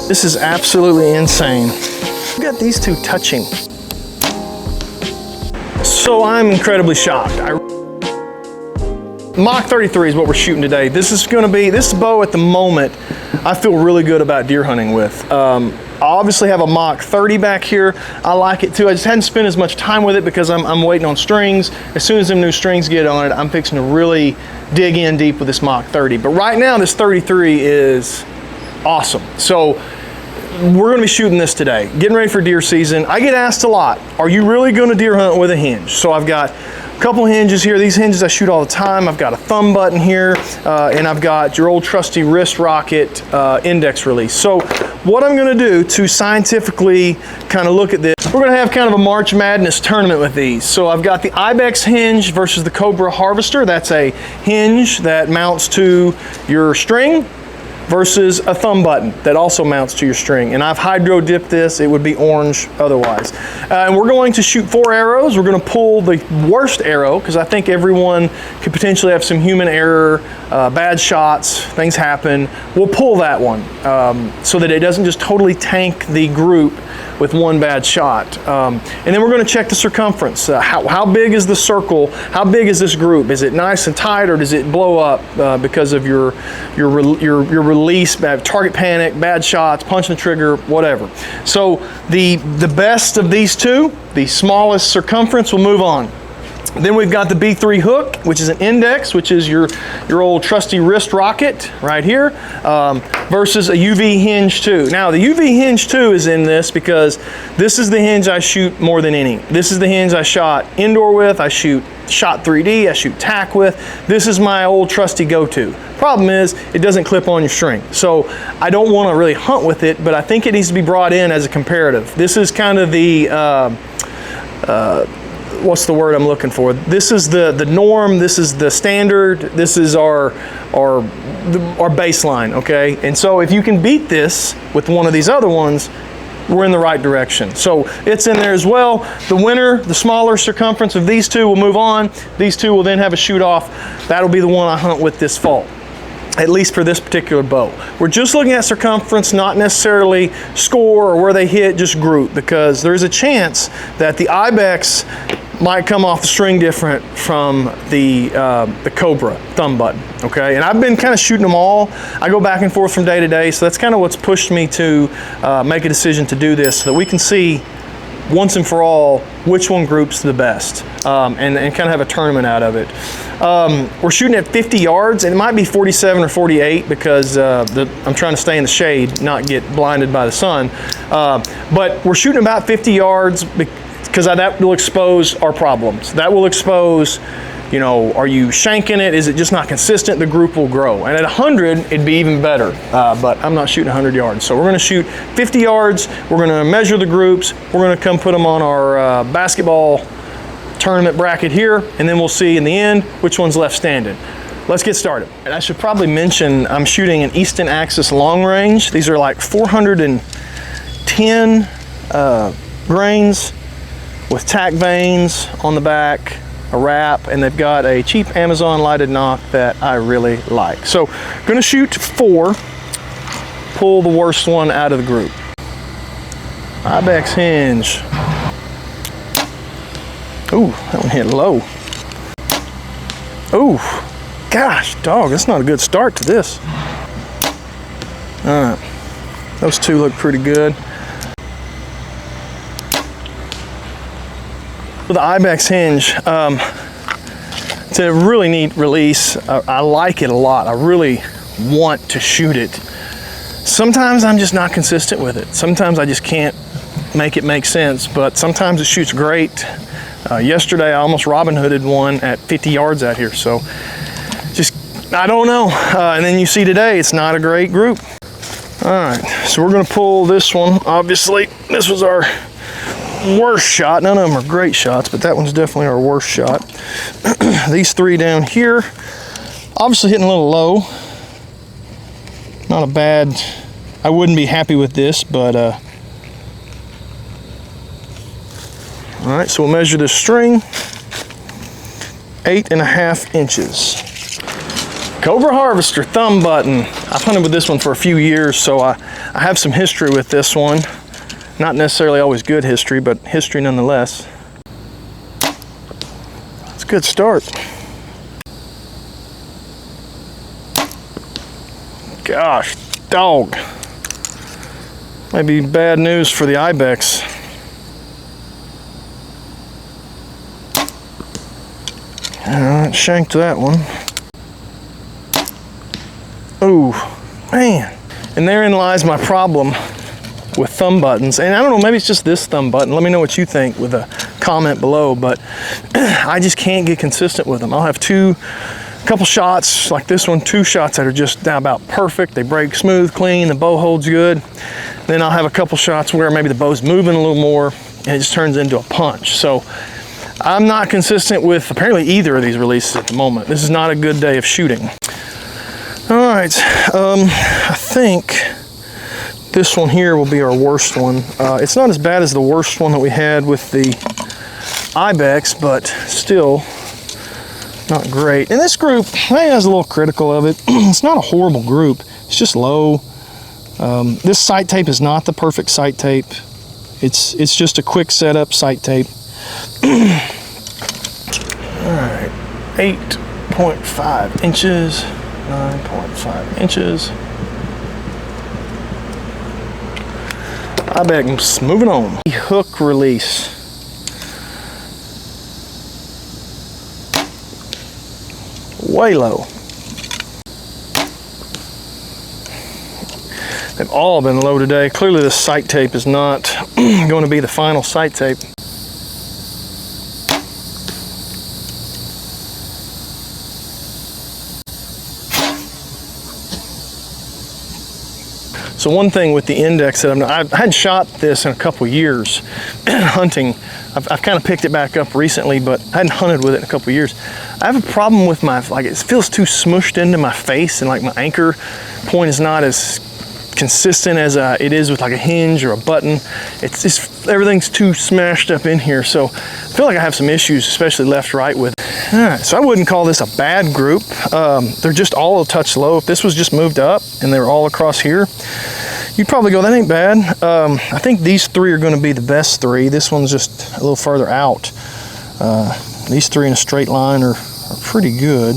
This is absolutely insane. We got these two touching. So I'm incredibly shocked. Mach 33 is what we're shooting today. This bow at the moment, I feel really good about deer hunting with. I obviously have a Mach 30 back here. I like it too. I just hadn't spent as much time with it because I'm waiting on strings. As soon as them new strings get on it, I'm fixing to really dig in deep with this Mach 30. But right now, this 33 is awesome. So we're gonna be shooting this today, getting ready for deer season. I get asked a lot, are you really gonna deer hunt with a hinge? So I've got a couple hinges here. These hinges I shoot all the time. I've got a thumb button here, and I've got your old trusty wrist rocket index release. So what I'm gonna do to scientifically kind of look at this, we're gonna have kind of a March Madness tournament with these. So I've got the Ibex hinge versus the Cobra Harvester. That's a hinge that mounts to your string versus a thumb button that also mounts to your string. And I've hydro dipped this, it would be orange otherwise. And we're going to shoot 4 arrows. We're gonna pull the worst arrow, because I think everyone could potentially have some human error, bad shots, things happen. We'll pull that one so that it doesn't just totally tank the group with one bad shot. And then we're gonna check the circumference. How big is the circle? How big is this group? Is it nice and tight, or does it blow up because of your release, bad target panic, bad shots, punching the trigger, whatever. So the best of these two, the smallest circumference, will move on. Then we've got the B3 hook, which is an index, which is your old trusty wrist rocket right here, versus a UV hinge 2. Now the UV hinge 2 is in this because this is the hinge I shoot more than any. This is the hinge I shot indoor with, I shot 3D, I shoot tack with. This is my old trusty go-to. Problem is, it doesn't clip on your string. So I don't want to really hunt with it, but I think it needs to be brought in as a comparative. This is kind of the, what's the word I'm looking for? This is the norm, this is the standard, this is our baseline, okay? And so if you can beat this with one of these other ones, we're in the right direction. So it's in there as well. The winner, the smaller circumference of these two will move on. These two will then have a shoot off. That'll be the one I hunt with this fall, at least for this particular bow. We're just looking at circumference, not necessarily score or where they hit, just group, because there's a chance that the Ibex might come off the string different from the Cobra thumb button, okay? And I've been kind of shooting them all. I go back and forth from day to day, so that's kind of what's pushed me to make a decision to do this, so that we can see once and for all which one groups the best, and kind of have a tournament out of it. We're shooting at 50 yards, and it might be 47 or 48 because I'm trying to stay in the shade, not get blinded by the sun. But we're shooting about 50 yards because that will expose our problems. That will expose, you know, are you shanking it? Is it just not consistent? The group will grow. And at 100, it'd be even better, but I'm not shooting 100 yards. So we're gonna shoot 50 yards, we're gonna measure the groups, we're gonna come put them on our basketball tournament bracket here, and then we'll see in the end which one's left standing. Let's get started. And I should probably mention I'm shooting an Easton Axis long range. These are like 410 grains with tack vanes on the back, a wrap, and they've got a cheap Amazon lighted knock that I really like. So gonna shoot 4, pull the worst one out of the group. Ibex hinge. Ooh, that one hit low. Ooh, gosh, dog, that's not a good start to this. All right, those two look pretty good. With the Ibex hinge, it's a really neat release. I like it a lot. I really want to shoot it. Sometimes I'm just not consistent with it. Sometimes I just can't make it make sense, but sometimes it shoots great. Yesterday I almost Robin Hooded one at 50 yards out here, so just, I don't know. And then you see today, it's not a great group. All right, so we're gonna pull this one. Obviously, this was our worst shot. None of them are great shots, but that one's definitely our worst shot. These 3 down here, obviously hitting a little low. Not a bad, I wouldn't be happy with this, but all right, so we'll measure this string, 8.5 inches. Cobra Harvester thumb button. I've hunted with this one for a few years, so I have some history with this one. Not necessarily always good history, but history nonetheless. It's a good start. Gosh, dog. Might be bad news for the ibex. Alright, shanked that one. Oh, man. And therein lies my problem with thumb buttons. And I don't know, maybe it's just this thumb button. Let me know what you think with a comment below, but I just can't get consistent with them. I'll have a couple shots like this one, 2 shots that are just about perfect. They break smooth, clean, the bow holds good. Then I'll have a couple shots where maybe the bow's moving a little more and it just turns into a punch. So I'm not consistent with apparently either of these releases at the moment. This is not a good day of shooting. All right, I think this one here will be our worst one. It's not as bad as the worst one that we had with the ibex, but still not great. And this group, I was a little critical of it. It's not a horrible group. It's just low. This sight tape is not the perfect sight tape. It's just a quick setup sight tape. All right, 8.5 inches, 9.5 inches. Ibex, moving on. Hook release. Way low. They've all been low today. Clearly the sight tape is not going to be the final sight tape. So one thing with the index that I hadn't shot this in a couple years hunting. I've kind of picked it back up recently, but I hadn't hunted with it in a couple years. I have a problem with my, like, it feels too smushed into my face, and like my anchor point is not as consistent as it is with like a hinge or a button. It's just, everything's too smashed up in here. So I feel like I have some issues, especially left, right with it. All right, so I wouldn't call this a bad group. They're just all a touch low. If this was just moved up and they were all across here, you'd probably go, that ain't bad. I think these 3 are gonna be the best 3. This one's just a little farther out. These 3 in a straight line are pretty good.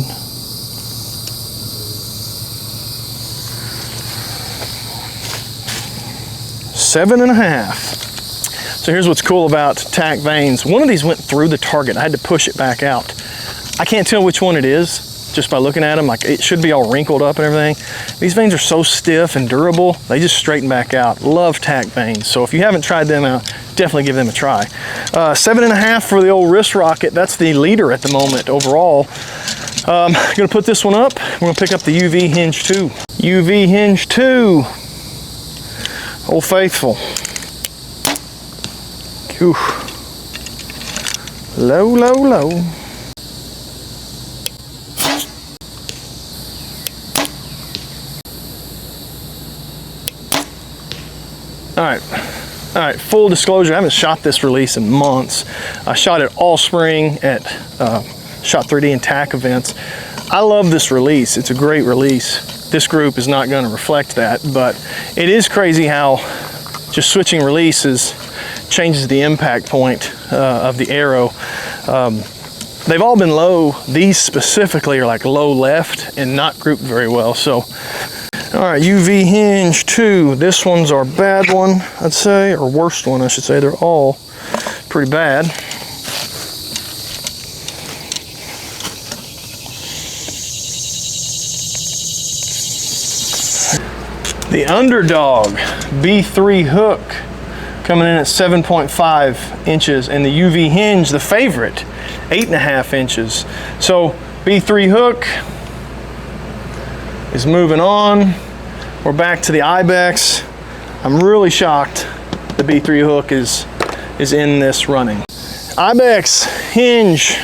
Seven and a half. So here's what's cool about tack vanes. One of these went through the target. I had to push it back out. I can't tell which one it is just by looking at them. Like, it should be all wrinkled up and everything. These vanes are so stiff and durable, they just straighten back out. Love tack vanes. So if you haven't tried them out, definitely give them a try. 7.5 for the old wrist rocket. That's the leader at the moment overall. I'm gonna put this one up. We're gonna pick up the UV Hinge 2. UV Hinge 2. Old Faithful. Oof. Low, low, low. All right, full disclosure, I haven't shot this release in months. I shot it all spring at Shot 3D and TAC events. I love this release. It's a great release. This group is not going to reflect that, but it is crazy how just switching releases changes the impact point of the arrow. They've all been low. These specifically are like low left and not grouped very well. So, all right, UV Hinge 2. This one's our bad one, I'd say, or worst one, I should say. They're all pretty bad. The Underdog B3 hook coming in at 7.5 inches, and the UV Hinge, the favorite, 8.5 inches. So B3 hook is moving on. We're back to the Ibex. I'm really shocked the B3 hook is in this running. Ibex Hinge,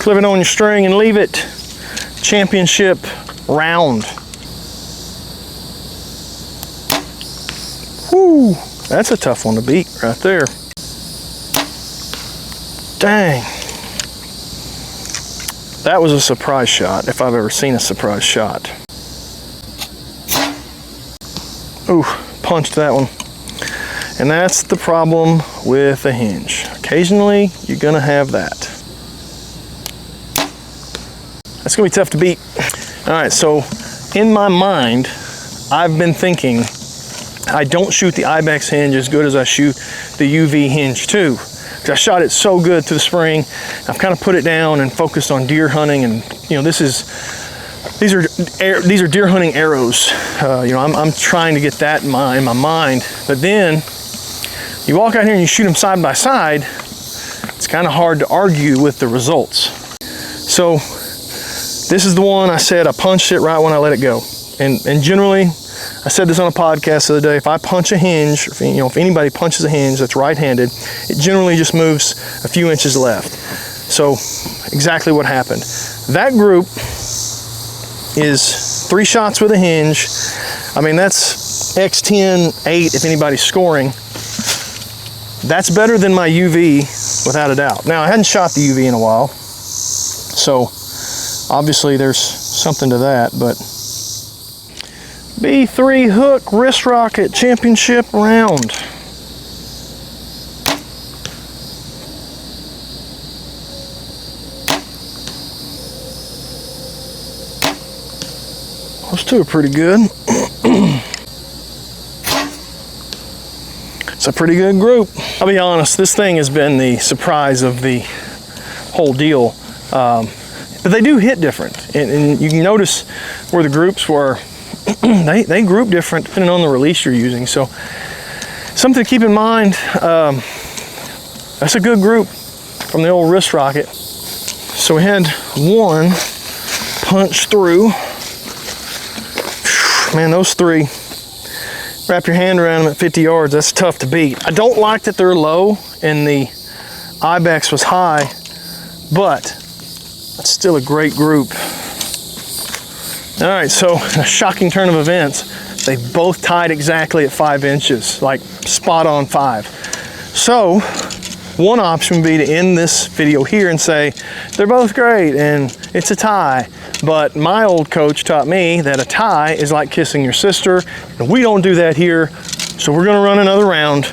clip it on your string and leave it. Championship round. Whoo, that's a tough one to beat right there. Dang. That was a surprise shot, if I've ever seen a surprise shot. Ooh, punched that one. And that's the problem with a hinge. Occasionally, you're gonna have that. That's gonna be tough to beat. All right, so in my mind, I've been thinking I don't shoot the Ibex hinge as good as I shoot the UV hinge 2. Because I shot it so good through the spring. I've kind of put it down and focused on deer hunting, and you know, these are deer hunting arrows. You know, I'm trying to get that in my mind. But then you walk out here and you shoot them side by side. It's kind of hard to argue with the results. So this is the one I said I punched it right when I let it go. And generally, I said this on a podcast the other day, if I punch a hinge, or if anybody punches a hinge that's right-handed, it generally just moves a few inches left. So exactly what happened. That group is 3 shots with a hinge. I mean, that's X10, 8 if anybody's scoring. That's better than my UV, without a doubt. Now, I hadn't shot the UV in a while, so obviously there's something to that, but B3 hook wrist rocket championship round. Those two are pretty good. It's a pretty good group. I'll be honest, this thing has been the surprise of the whole deal. But they do hit different. And you can notice where the groups were, they group different depending on the release you're using. So something to keep in mind. That's a good group from the old wrist rocket. So we had one punch through. Man, those 3, wrap your hand around them at 50 yards, that's tough to beat. I don't like that they're low and the Ibex was high, but it's still a great group. All right, so a shocking turn of events. They both tied exactly at 5 inches, like spot on 5. So one option would be to end this video here and say, they're both great and it's a tie. But my old coach taught me that a tie is like kissing your sister, and we don't do that here. So we're gonna run another round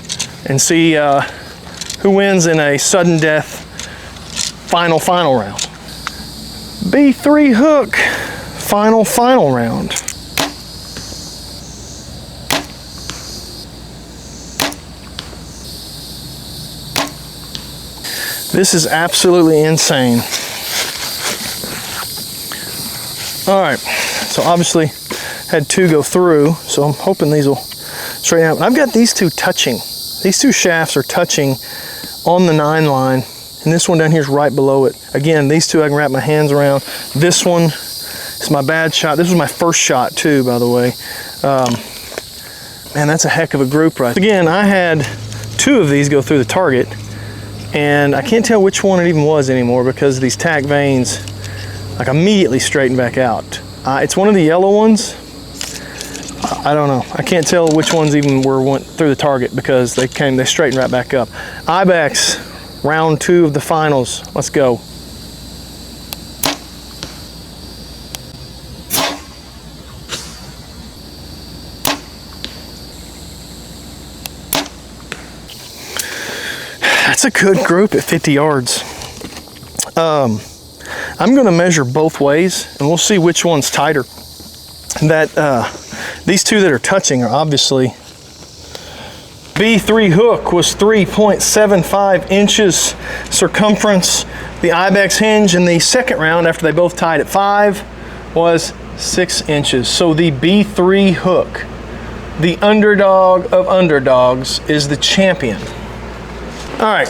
and see who wins in a sudden death final round. B3 hook, final round. This is absolutely insane. All right, so obviously had 2 go through, so I'm hoping these will straighten out. I've got these 2 touching. These 2 shafts are touching on the 9 line, and this one down here is right below it. Again, these 2 I can wrap my hands around. This one is my bad shot. This was my first shot too, by the way. Man, that's a heck of a group right there. Again, I had 2 of these go through the target, and I can't tell which one it even was anymore because these tack veins like immediately straighten back out. It's one of the yellow ones. I don't know. I can't tell which ones even went through the target because they straightened right back up. Ibex, round 2 of the finals. Let's go. That's a good group at 50 yards. I'm gonna measure both ways and we'll see which one's tighter. These 2 that are touching are obviously, B3 hook was 3.75 inches circumference. The Ibex hinge in the second round, after they both tied at 5, was 6 inches. So the B3 hook, the underdog of underdogs, is the champion. All right,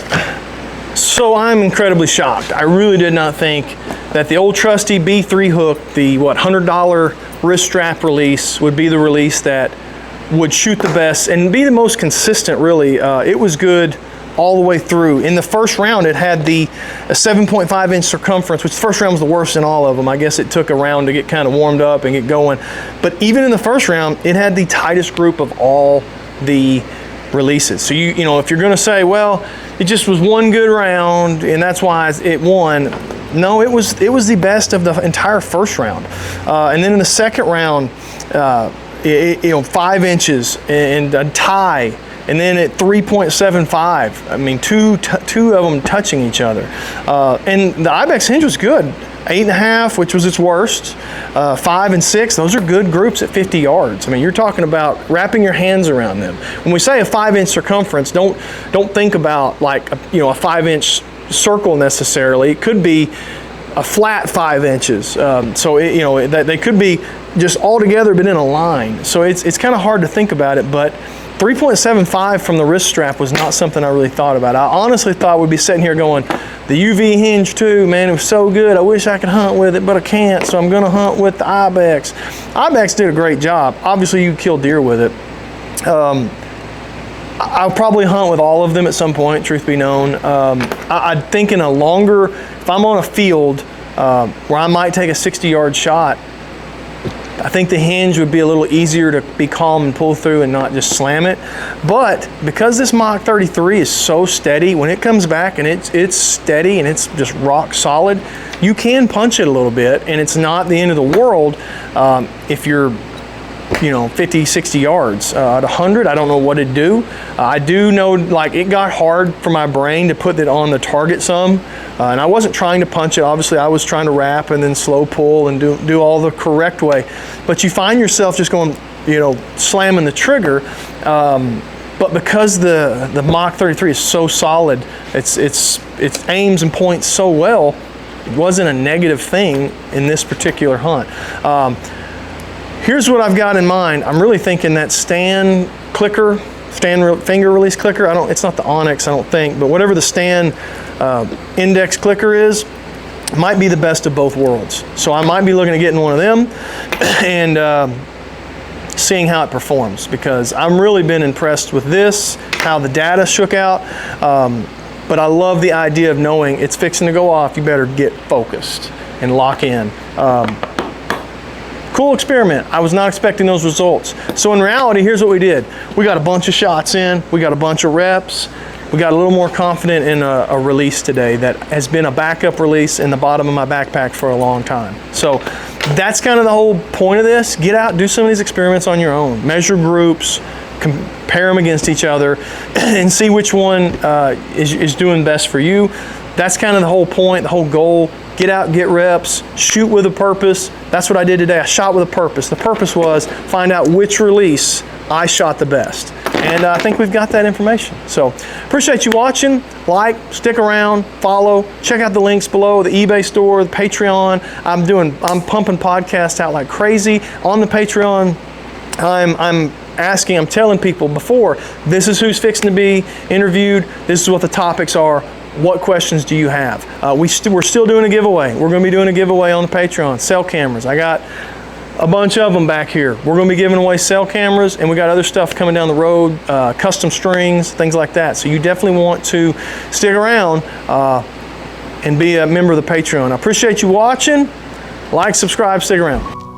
so I'm incredibly shocked. I really did not think that the old trusty B3 hook, the $100 wrist strap release, would be the release that would shoot the best and be the most consistent, really. It was good all the way through. In the first round, it had a 7.5 inch circumference, which the first round was the worst in all of them. I guess it took a round to get kind of warmed up and get going. But even in the first round, it had the tightest group of all the releases. So you know, if you're gonna say, well, it just was one good round and that's why it won, No, it was the best of the entire first round. And then in the second round, 5 inches and a tie. And then at 3.75, I mean, two of them touching each other. And the Ibex Hinge was good. 8.5, which was its worst. 5 and 6, those are good groups at 50 yards. I mean, you're talking about wrapping your hands around them. When we say a 5-inch circumference, don't think about like a 5-inch circle necessarily. It could be a flat 5 inches. They could be just all together but in a line. So it's kind of hard to think about it, but 3.75 from the wrist strap was not something I really thought about. I honestly thought we'd be sitting here going, the UV Hinge too, man, it was so good. I wish I could hunt with it, but I can't, so I'm gonna hunt with the Ibex. Ibex did a great job. Obviously you kill deer with it. I'll probably hunt with all of them at some point, truth be known. I think in a longer, if I'm on a field where I might take a 60-yard shot, I think the Hinge would be a little easier to be calm and pull through and not just slam it. But because this Mach 33 is so steady, when it comes back and it's steady and it's just rock solid, you can punch it a little bit, and it's not the end of the world if you're 50, 60 yards. At 100, I don't know what it'd do. I do know, like, it got hard for my brain to put it on the target some, and I wasn't trying to punch it. Obviously, I was trying to wrap and then slow pull and do all the correct way. But you find yourself just going, slamming the trigger. But because the Mach 33 is so solid, it aims and points so well, it wasn't a negative thing in this particular hunt. Here's what I've got in mind. I'm really thinking that stand finger release clicker. It's not the Onyx, I don't think, but whatever the stand index clicker is, might be the best of both worlds. So I might be looking at getting one of them and seeing how it performs, because I'm really been impressed with this, how the data shook out. But I love the idea of knowing it's fixing to go off. You better get focused and lock in. Cool experiment. I was not expecting those results. So in reality, here's what we did. We got a bunch of shots in, we got a bunch of reps, we got a little more confident in a release today that has been a backup release in the bottom of my backpack for a long time. So that's kind of the whole point of this. Get out, do some of these experiments on your own. Measure groups, compare them against each other, and see which one is doing best for you. That's kind of the whole point, the whole goal. Get out, get reps, shoot with a purpose. That's what I did today. I shot with a purpose. The purpose was find out which release I shot the best. And I think we've got that information. So appreciate you watching. Like, stick around, follow, check out the links below, the eBay store, the Patreon. I'm pumping podcasts out like crazy. On the Patreon, I'm telling people before, this is who's fixing to be interviewed. This is what the topics are. What questions do you have? We're still doing a giveaway. We're going to be doing a giveaway on the Patreon. Cell cameras. I got a bunch of them back here. We're going to be giving away cell cameras, and we got other stuff coming down the road, custom strings, things like that. So you definitely want to stick around and be a member of the Patreon. I appreciate you watching. Like, subscribe, stick around.